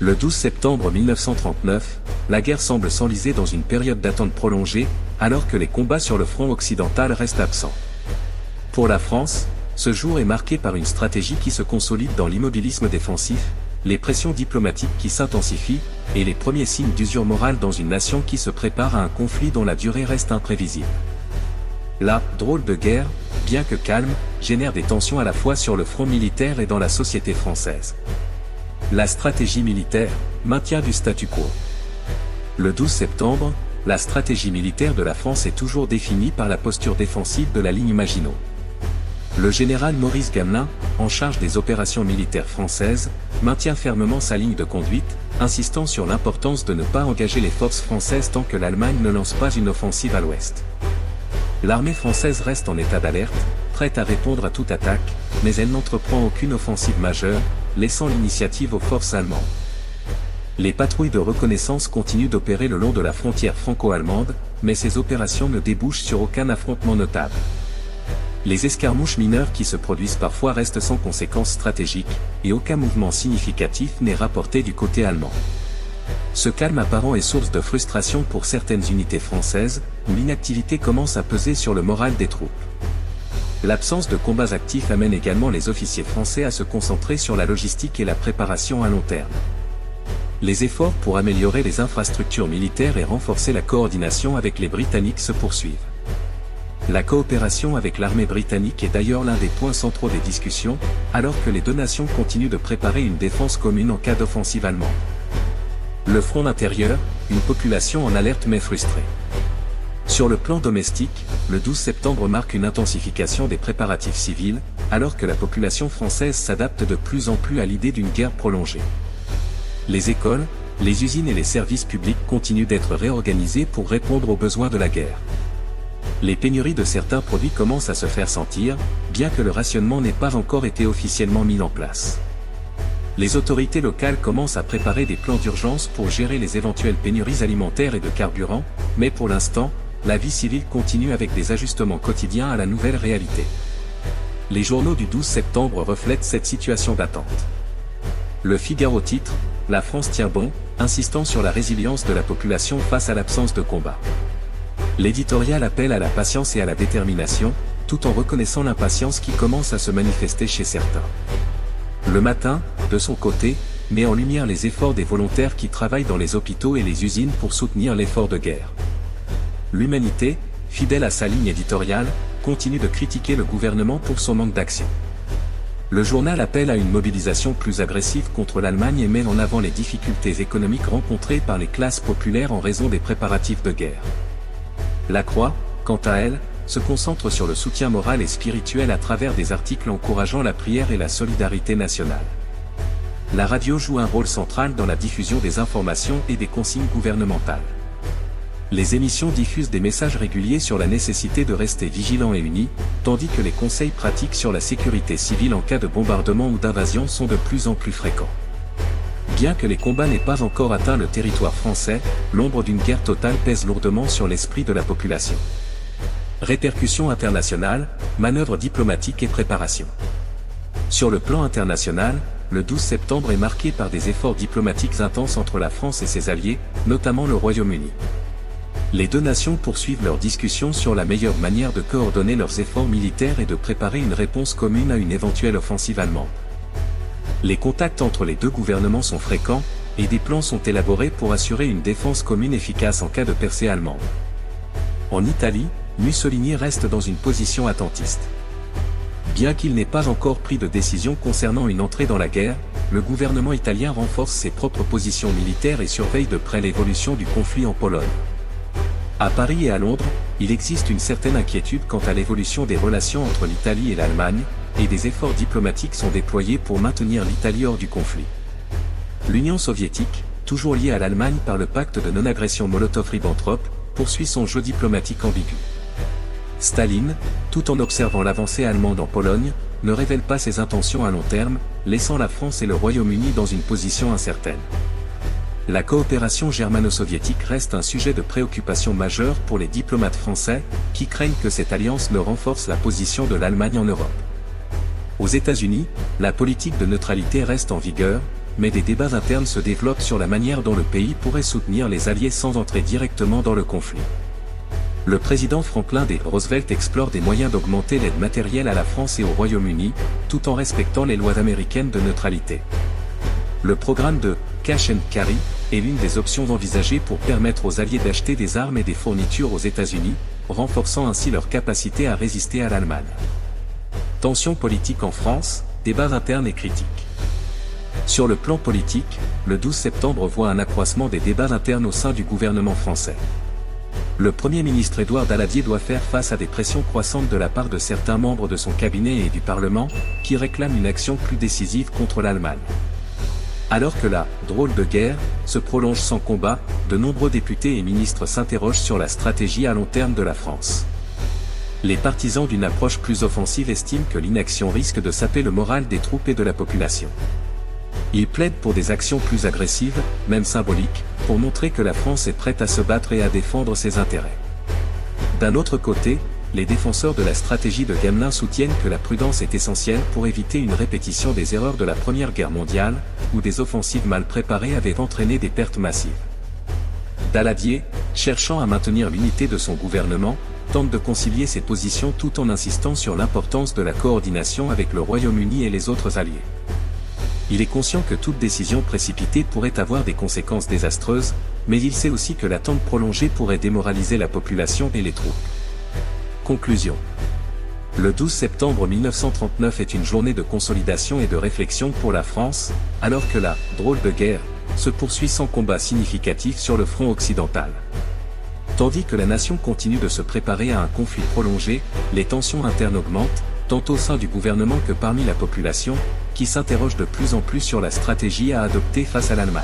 Le 12 septembre 1939, la guerre semble s'enliser dans une période d'attente prolongée, alors que les combats sur le front occidental restent absents. Pour la France, ce jour est marqué par une stratégie qui se consolide dans l'immobilisme défensif, les pressions diplomatiques qui s'intensifient, et les premiers signes d'usure morale dans une nation qui se prépare à un conflit dont la durée reste imprévisible. La « drôle de guerre », bien que calme, génère des tensions à la fois sur le front militaire et dans la société française. La stratégie militaire, maintien du statu quo. Le 12 septembre, la stratégie militaire de la France est toujours définie par la posture défensive de la ligne Maginot. Le général Maurice Gamelin, en charge des opérations militaires françaises, maintient fermement sa ligne de conduite, insistant sur l'importance de ne pas engager les forces françaises tant que l'Allemagne ne lance pas une offensive à l'ouest. L'armée française reste en état d'alerte, prête à répondre à toute attaque, mais elle n'entreprend aucune offensive majeure, laissant l'initiative aux forces allemandes. Les patrouilles de reconnaissance continuent d'opérer le long de la frontière franco-allemande, mais ces opérations ne débouchent sur aucun affrontement notable. Les escarmouches mineures qui se produisent parfois restent sans conséquences stratégiques, et aucun mouvement significatif n'est rapporté du côté allemand. Ce calme apparent est source de frustration pour certaines unités françaises, où l'inactivité commence à peser sur le moral des troupes. L'absence de combats actifs amène également les officiers français à se concentrer sur la logistique et la préparation à long terme. Les efforts pour améliorer les infrastructures militaires et renforcer la coordination avec les Britanniques se poursuivent. La coopération avec l'armée britannique est d'ailleurs l'un des points centraux des discussions, alors que les deux nations continuent de préparer une défense commune en cas d'offensive allemande. Le front intérieur, une population en alerte mais frustrée. Sur le plan domestique, le 12 septembre marque une intensification des préparatifs civils, alors que la population française s'adapte de plus en plus à l'idée d'une guerre prolongée. Les écoles, les usines et les services publics continuent d'être réorganisés pour répondre aux besoins de la guerre. Les pénuries de certains produits commencent à se faire sentir, bien que le rationnement n'ait pas encore été officiellement mis en place. Les autorités locales commencent à préparer des plans d'urgence pour gérer les éventuelles pénuries alimentaires et de carburant, mais pour l'instant, la vie civile continue avec des ajustements quotidiens à la nouvelle réalité. Les journaux du 12 septembre reflètent cette situation d'attente. Le Figaro titre « La France tient bon », insistant sur la résilience de la population face à l'absence de combat. L'éditorial appelle à la patience et à la détermination, tout en reconnaissant l'impatience qui commence à se manifester chez certains. Le Matin, de son côté, met en lumière les efforts des volontaires qui travaillent dans les hôpitaux et les usines pour soutenir l'effort de guerre. L'Humanité, fidèle à sa ligne éditoriale, continue de critiquer le gouvernement pour son manque d'action. Le journal appelle à une mobilisation plus agressive contre l'Allemagne et met en avant les difficultés économiques rencontrées par les classes populaires en raison des préparatifs de guerre. La Croix, quant à elle, se concentre sur le soutien moral et spirituel à travers des articles encourageant la prière et la solidarité nationale. La radio joue un rôle central dans la diffusion des informations et des consignes gouvernementales. Les émissions diffusent des messages réguliers sur la nécessité de rester vigilants et unis, tandis que les conseils pratiques sur la sécurité civile en cas de bombardement ou d'invasion sont de plus en plus fréquents. Bien que les combats n'aient pas encore atteint le territoire français, l'ombre d'une guerre totale pèse lourdement sur l'esprit de la population. Répercussions internationales, manœuvres diplomatiques et préparations. Sur le plan international, le 12 septembre est marqué par des efforts diplomatiques intenses entre la France et ses alliés, notamment le Royaume-Uni. Les deux nations poursuivent leurs discussions sur la meilleure manière de coordonner leurs efforts militaires et de préparer une réponse commune à une éventuelle offensive allemande. Les contacts entre les deux gouvernements sont fréquents, et des plans sont élaborés pour assurer une défense commune efficace en cas de percée allemande. En Italie, Mussolini reste dans une position attentiste. Bien qu'il n'ait pas encore pris de décision concernant une entrée dans la guerre, le gouvernement italien renforce ses propres positions militaires et surveille de près l'évolution du conflit en Pologne. À Paris et à Londres, il existe une certaine inquiétude quant à l'évolution des relations entre l'Italie et l'Allemagne, et des efforts diplomatiques sont déployés pour maintenir l'Italie hors du conflit. L'Union soviétique, toujours liée à l'Allemagne par le pacte de non-agression Molotov-Ribbentrop, poursuit son jeu diplomatique ambigu. Staline, tout en observant l'avancée allemande en Pologne, ne révèle pas ses intentions à long terme, laissant la France et le Royaume-Uni dans une position incertaine. La coopération germano-soviétique reste un sujet de préoccupation majeure pour les diplomates français, qui craignent que cette alliance ne renforce la position de l'Allemagne en Europe. Aux États-Unis, la politique de neutralité reste en vigueur, mais des débats internes se développent sur la manière dont le pays pourrait soutenir les Alliés sans entrer directement dans le conflit. Le président Franklin D. Roosevelt explore des moyens d'augmenter l'aide matérielle à la France et au Royaume-Uni, tout en respectant les lois américaines de neutralité. Le programme de « Cash and Carry » est l'une des options envisagées pour permettre aux Alliés d'acheter des armes et des fournitures aux États-Unis, renforçant ainsi leur capacité à résister à l'Allemagne. Tensions politiques en France, débats internes et critiques. Sur le plan politique, le 12 septembre voit un accroissement des débats internes au sein du gouvernement français. Le Premier ministre Édouard Daladier doit faire face à des pressions croissantes de la part de certains membres de son cabinet et du Parlement, qui réclament une action plus décisive contre l'Allemagne. Alors que la « drôle de guerre » se prolonge sans combat, de nombreux députés et ministres s'interrogent sur la stratégie à long terme de la France. Les partisans d'une approche plus offensive estiment que l'inaction risque de saper le moral des troupes et de la population. Ils plaident pour des actions plus agressives, même symboliques, pour montrer que la France est prête à se battre et à défendre ses intérêts. D'un autre côté, les défenseurs de la stratégie de Gamelin soutiennent que la prudence est essentielle pour éviter une répétition des erreurs de la Première Guerre mondiale, où des offensives mal préparées avaient entraîné des pertes massives. Daladier, cherchant à maintenir l'unité de son gouvernement, tente de concilier ses positions tout en insistant sur l'importance de la coordination avec le Royaume-Uni et les autres alliés. Il est conscient que toute décision précipitée pourrait avoir des conséquences désastreuses, mais il sait aussi que l'attente prolongée pourrait démoraliser la population et les troupes. Conclusion. Le 12 septembre 1939 est une journée de consolidation et de réflexion pour la France, alors que la « drôle de guerre » se poursuit sans combat significatif sur le front occidental. Tandis que la nation continue de se préparer à un conflit prolongé, les tensions internes augmentent, tant au sein du gouvernement que parmi la population, qui s'interroge de plus en plus sur la stratégie à adopter face à l'Allemagne.